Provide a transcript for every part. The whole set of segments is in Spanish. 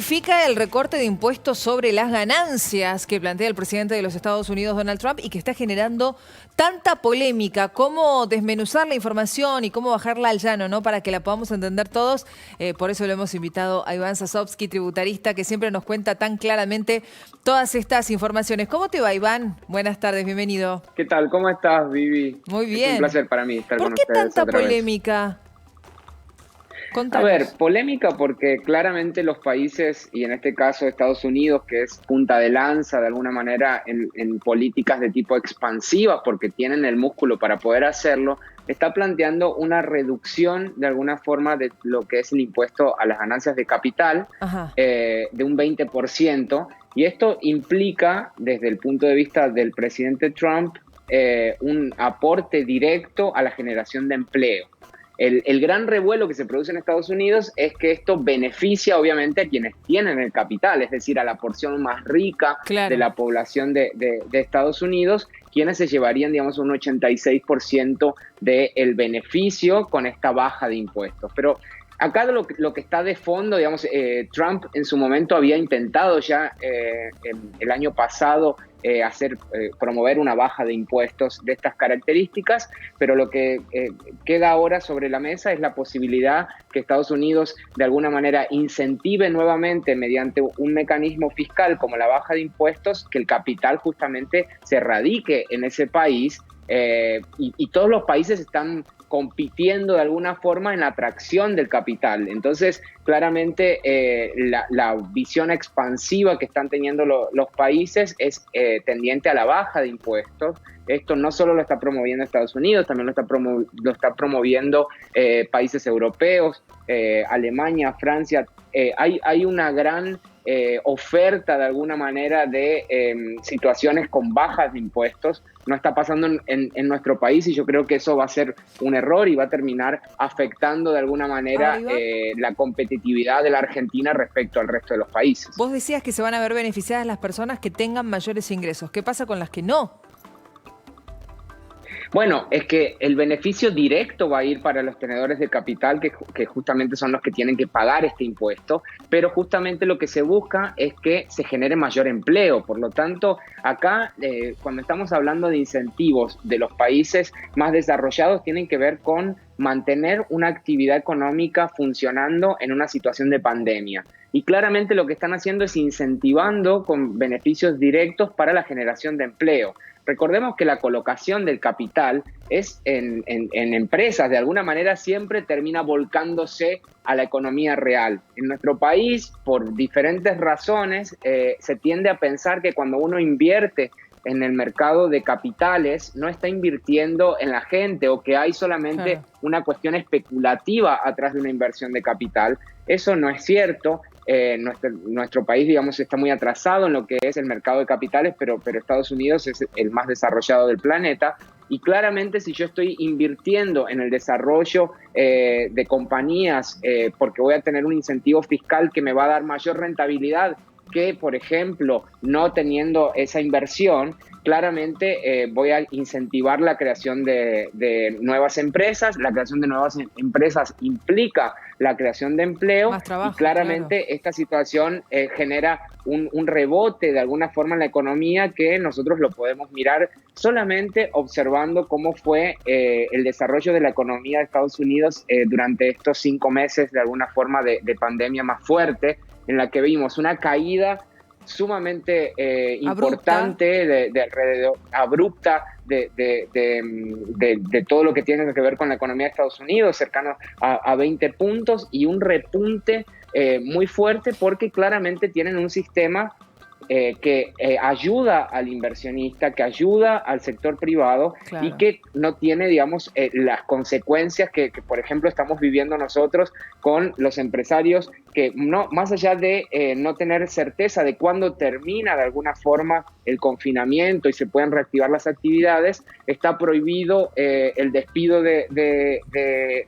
justifica el recorte de impuestos sobre las ganancias que plantea el presidente de los Estados Unidos, Donald Trump, y que está generando tanta polémica? ¿Cómo desmenuzar la información y cómo bajarla al llano, ¿no? Para que la podamos entender todos. Por eso lo hemos invitado a Iván Sasovsky, tributarista, que siempre nos cuenta tan claramente todas estas informaciones. ¿Cómo te va, Iván? Buenas tardes, bienvenido. ¿Qué tal? ¿Cómo estás, Vivi? Muy bien. Es un placer para mí estar con ustedes. ¿Por qué tanta otra vez. polémica? Contanos. A ver, polémica porque claramente los países, y en este caso Estados Unidos, que es punta de lanza de alguna manera en políticas de tipo expansivas, porque tienen el músculo para poder hacerlo, está planteando una reducción de alguna forma de lo que es el impuesto a las ganancias de capital de un 20%. Y esto implica, desde el punto de vista del presidente Trump, un aporte directo a la generación de empleo. El gran revuelo que se produce en Estados Unidos es que esto beneficia obviamente a quienes tienen el capital, es decir, a la porción más rica de la población de Estados Unidos, quienes se llevarían, digamos, un 86% del beneficio con esta baja de impuestos. Pero acá lo que está de fondo, digamos, Trump en su momento había intentado ya el año pasado promover una baja de impuestos de estas características, pero lo que queda ahora sobre la mesa es la posibilidad que Estados Unidos de alguna manera incentive nuevamente mediante un mecanismo fiscal como la baja de impuestos, que el capital justamente se radique en ese país, y todos los países están compitiendo de alguna forma en la atracción del capital. Entonces, claramente la visión expansiva que están teniendo los países es tendiente a la baja de impuestos. Esto no solo lo está promoviendo Estados Unidos, también lo está promoviendo países europeos, Alemania, Francia. Hay una gran oferta de alguna manera de situaciones con bajas de impuestos. No está pasando en nuestro país, y yo creo que eso va a ser un error y va a terminar afectando de alguna manera la competitividad de la Argentina respecto al resto de los países. Vos decías que se van a ver beneficiadas las personas que tengan mayores ingresos. ¿Qué pasa con las que no? Bueno, es que el beneficio directo va a ir para los tenedores de capital, que justamente son los que tienen que pagar este impuesto, pero justamente lo que se busca es que se genere mayor empleo. Por lo tanto, acá, cuando estamos hablando de incentivos de los países más desarrollados, tienen que ver con mantener una actividad económica funcionando en una situación de pandemia. Y claramente lo que están haciendo es incentivando con beneficios directos para la generación de empleo. Recordemos que la colocación del capital es en empresas, de alguna manera siempre termina volcándose a la economía real. En nuestro país, por diferentes razones, se tiende a pensar que cuando uno invierte en el mercado de capitales, no está invirtiendo en la gente, o que hay solamente una cuestión especulativa atrás de una inversión de capital. Eso no es cierto. Nuestro país, digamos, está muy atrasado en lo que es el mercado de capitales, pero Estados Unidos es el más desarrollado del planeta. Y claramente, si yo estoy invirtiendo en el desarrollo de compañías, porque voy a tener un incentivo fiscal que me va a dar mayor rentabilidad que, por ejemplo, no teniendo esa inversión, claramente voy a incentivar la creación de nuevas empresas. La creación de nuevas empresas implica la creación de empleo, trabajo, y claramente esta situación genera un rebote de alguna forma en la economía, que nosotros lo podemos mirar solamente observando cómo fue el desarrollo de la economía de Estados Unidos durante estos 5 meses de alguna forma de pandemia más fuerte, en la que vimos una caída sumamente importante, abrupta de todo lo que tiene que ver con la economía de Estados Unidos, cercano a 20 puntos, y un repunte muy fuerte, porque claramente tienen un sistema que ayuda al inversionista, que ayuda al sector privado, y que no tiene, digamos, las consecuencias que, por ejemplo, estamos viviendo nosotros con los empresarios, que no, más allá de no tener certeza de cuándo termina de alguna forma el confinamiento y se pueden reactivar las actividades, está prohibido el despido de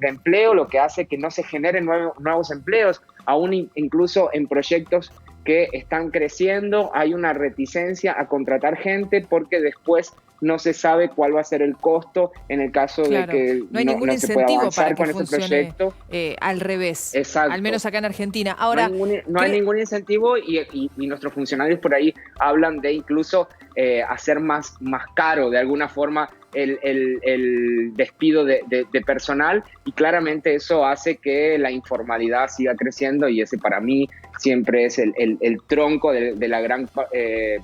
empleo, lo que hace que no se generen nuevos empleos, aún incluso en proyectos que están creciendo. Hay una reticencia a contratar gente, porque después no se sabe cuál va a ser el costo en el caso de que no hay ningún se pueda incentivo avanzar para que con ese funcione proyecto. al revés, Exacto. al menos acá en Argentina. Ahora, no hay ningún incentivo y nuestros funcionarios por ahí hablan de incluso hacer más caro de alguna forma el despido de personal, y claramente eso hace que la informalidad siga creciendo, y ese para mí siempre es el tronco de la gran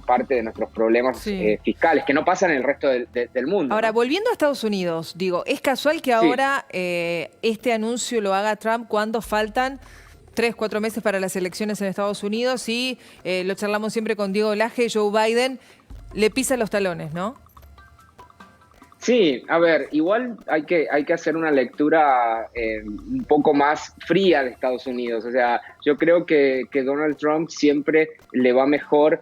parte de nuestros problemas fiscales, que no pasan en el resto del mundo. Ahora, ¿no? volviendo a Estados Unidos, digo, ¿es casual que ahora este anuncio lo haga Trump cuando faltan 3, 4 meses para las elecciones en Estados Unidos? Y lo charlamos siempre con Diego Laje, Joe Biden le pisa los talones, ¿no? Sí, a ver, igual hay que hacer una lectura un poco más fría de Estados Unidos. O sea, yo creo que Donald Trump siempre le va mejor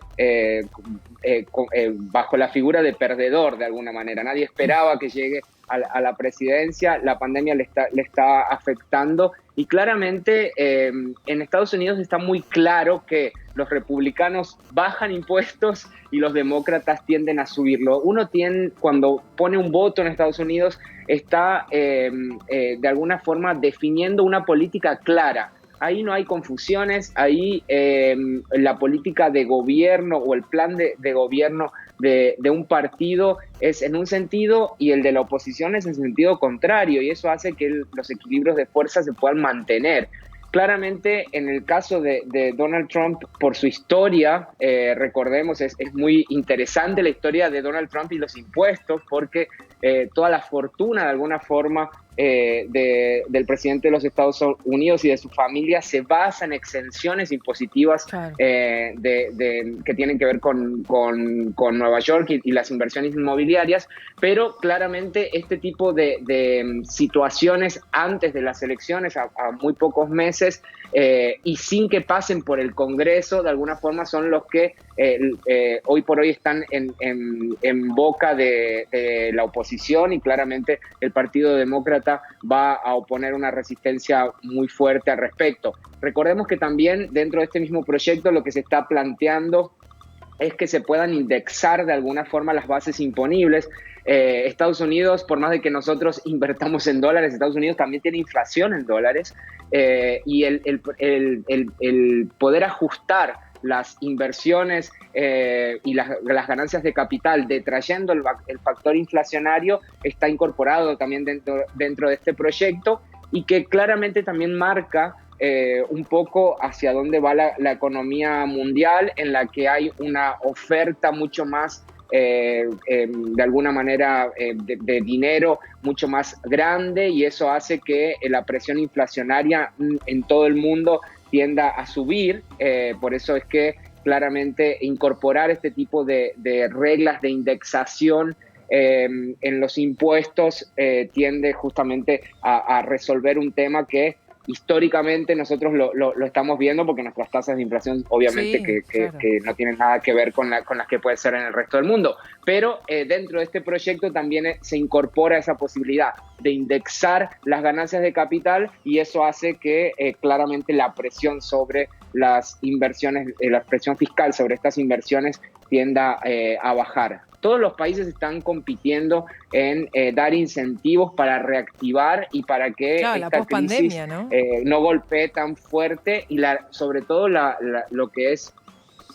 bajo la figura de perdedor, de alguna manera. Nadie esperaba que llegue a la presidencia, la pandemia le está afectando, y claramente en Estados Unidos está muy claro que los republicanos bajan impuestos y los demócratas tienden a subirlo. Cuando pone un voto en Estados Unidos, está de alguna forma definiendo una política clara. Ahí no hay confusiones, ahí la política de gobierno o el plan de gobierno de un partido es en un sentido y el de la oposición es en sentido contrario, y eso hace que los equilibrios de fuerza se puedan mantener. Claramente, en el caso de Donald Trump, por su historia, recordemos, es muy interesante la historia de Donald Trump y los impuestos, porque toda la fortuna, de alguna forma, del presidente de los Estados Unidos y de su familia se basa en exenciones impositivas que tienen que ver con Nueva York y las inversiones inmobiliarias, pero claramente este tipo de situaciones antes de las elecciones, a muy pocos meses, y sin que pasen por el Congreso, de alguna forma son los que hoy por hoy están en boca de la oposición, y claramente el Partido Demócrata va a oponer una resistencia muy fuerte al respecto. Recordemos que también dentro de este mismo proyecto lo que se está planteando es que se puedan indexar de alguna forma las bases imponibles. Estados Unidos, por más de que nosotros invertamos en dólares, Estados Unidos también tiene inflación en dólares, y el poder ajustar las inversiones y las ganancias de capital, detrayendo el factor inflacionario, está incorporado también dentro de este proyecto, y que claramente también marca un poco hacia dónde va la economía mundial, en la que hay una oferta mucho más de alguna manera de dinero mucho más grande, y eso hace que la presión inflacionaria en todo el mundo tienda a subir. Por eso es que claramente incorporar este tipo de reglas de indexación en los impuestos tiende justamente a resolver un tema que históricamente nosotros lo estamos viendo, porque nuestras tasas de inflación obviamente que no tienen nada que ver con las que puede ser en el resto del mundo, pero dentro de este proyecto también se incorpora esa posibilidad de indexar las ganancias de capital, y eso hace que claramente la presión sobre las inversiones, la presión fiscal sobre estas inversiones tienda a bajar. Todos los países están compitiendo en dar incentivos para reactivar y para que esta crisis no golpee tan fuerte, y sobre todo lo que es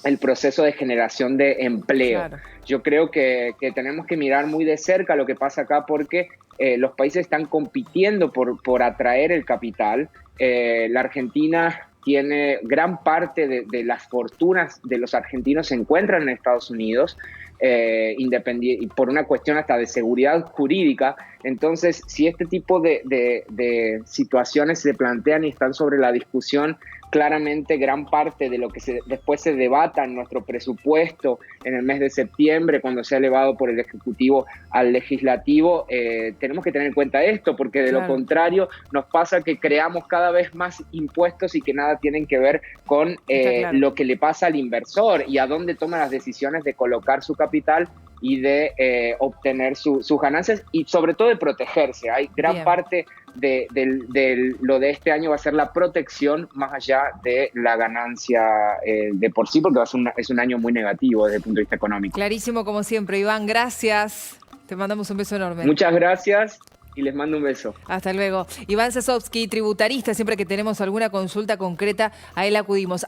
el proceso de generación de empleo. Claro. Yo creo que tenemos que mirar muy de cerca lo que pasa acá, porque los países están compitiendo por atraer el capital. La Argentina tiene gran parte de las fortunas de los argentinos se encuentran en Estados Unidos, y por una cuestión hasta de seguridad jurídica. Entonces, si este tipo de situaciones se plantean y están sobre la discusión, claramente gran parte de lo que después se debata en nuestro presupuesto en el mes de septiembre, cuando sea elevado por el Ejecutivo al Legislativo, tenemos que tener en cuenta esto, porque de lo contrario nos pasa que creamos cada vez más impuestos y que nada tienen que ver con lo que le pasa al inversor y a dónde toma las decisiones de colocar su capital y de obtener sus ganancias, y sobre todo de protegerse. Hay gran parte lo de este año va a ser la protección más allá de la ganancia de por sí, porque es un año muy negativo desde el punto de vista económico. Clarísimo como siempre, Iván, gracias. Te mandamos un beso enorme. Muchas gracias y les mando un beso. Hasta luego. Iván Sasovsky, tributarista, siempre que tenemos alguna consulta concreta, a él acudimos.